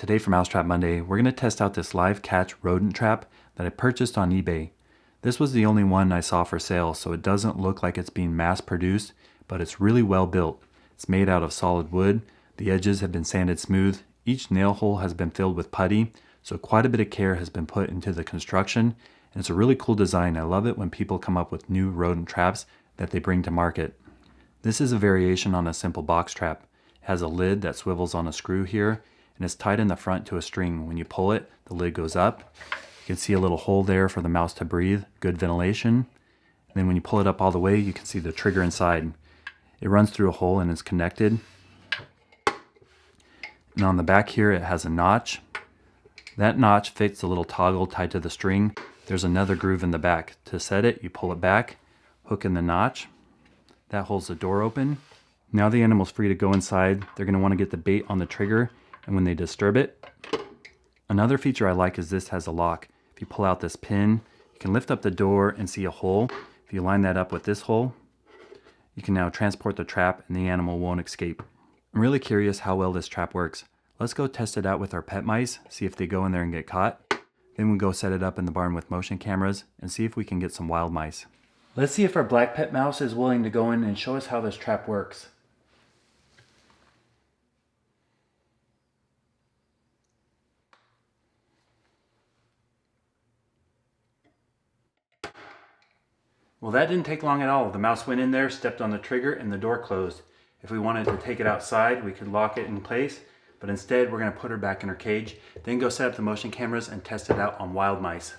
Today for Mousetrap Monday, we're going to test out this live catch rodent trap that I purchased on eBay. This was the only one I saw for sale, so it doesn't look like it's being mass produced, but it's really well built. It's made out of solid wood, the edges have been sanded smooth, each nail hole has been filled with putty, so quite a bit of care has been put into the construction, and it's a really cool design. I love it when people come up with new rodent traps that they bring to market. This is a variation on a simple box trap. It has a lid that swivels on a screw here, and it's tied in the front to a string. When you pull it, the lid goes up. You can see a little hole there for the mouse to breathe, good ventilation. And then when you pull it up all the way, you can see the trigger inside. It runs through a hole and is connected. And on the back here, it has a notch. That notch fits a little toggle tied to the string. There's another groove in the back. To set it, you pull it back, hook in the notch. That holds the door open. Now the animal's free to go inside. They're going to want to get the bait on the trigger, and when they disturb it. Another feature I like is this has a lock. If you pull out this pin, you can lift up the door and see a hole. If you line that up with this hole, you can now transport the trap and the animal won't escape. I'm really curious how well this trap works. Let's go test it out with our pet mice, see if they go in there and get caught. Then we'll go set it up in the barn with motion cameras and see if we can get some wild mice. Let's see if our black pet mouse is willing to go in and show us how this trap works. Well, that didn't take long at all. The mouse went in there, stepped on the trigger, and the door closed. If we wanted to take it outside, we could lock it in place, but instead we're going to put her back in her cage, then go set up the motion cameras and test it out on wild mice.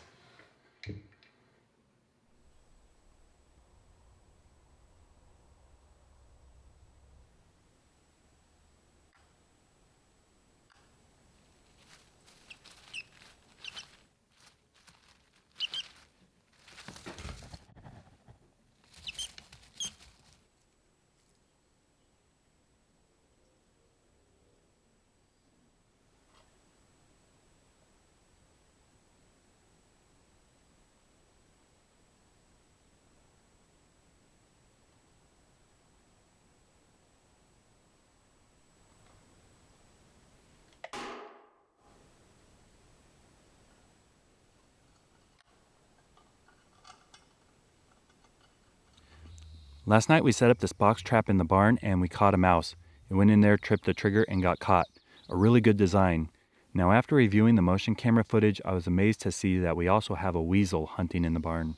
Last night we set up this box trap in the barn and we caught a mouse. It went in there, tripped the trigger, and got caught. A really good design. Now after reviewing the motion camera footage, I was amazed to see that we also have a weasel hunting in the barn.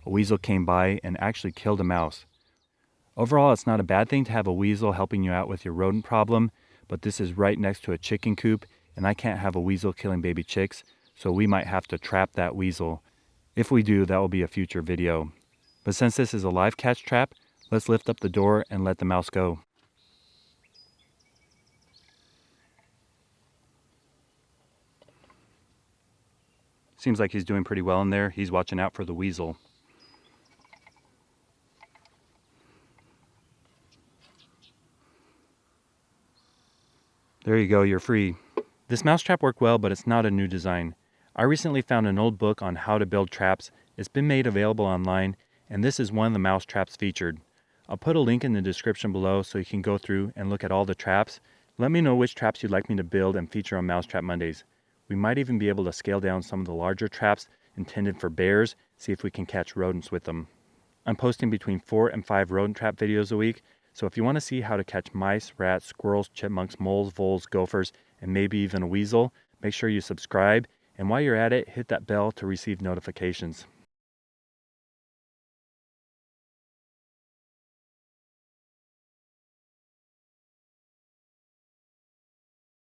A weasel came by and actually killed a mouse. Overall, it's not a bad thing to have a weasel helping you out with your rodent problem, but this is right next to a chicken coop and I can't have a weasel killing baby chicks, so we might have to trap that weasel. If we do, that will be a future video. But since this is a live catch trap, let's lift up the door and let the mouse go. Seems like he's doing pretty well in there. He's watching out for the weasel. There you go, you're free. This mousetrap worked well, but it's not a new design. I recently found an old book on how to build traps. It's been made available online, and this is one of the mousetraps featured. I'll put a link in the description below so you can go through and look at all the traps. Let me know which traps you'd like me to build and feature on Mousetrap Mondays. We might even be able to scale down some of the larger traps intended for bears, see if we can catch rodents with them. I'm posting between 4 and 5 rodent trap videos a week, so if you want to see how to catch mice, rats, squirrels, chipmunks, moles, voles, gophers, and maybe even a weasel, make sure you subscribe, and while you're at it, hit that bell to receive notifications.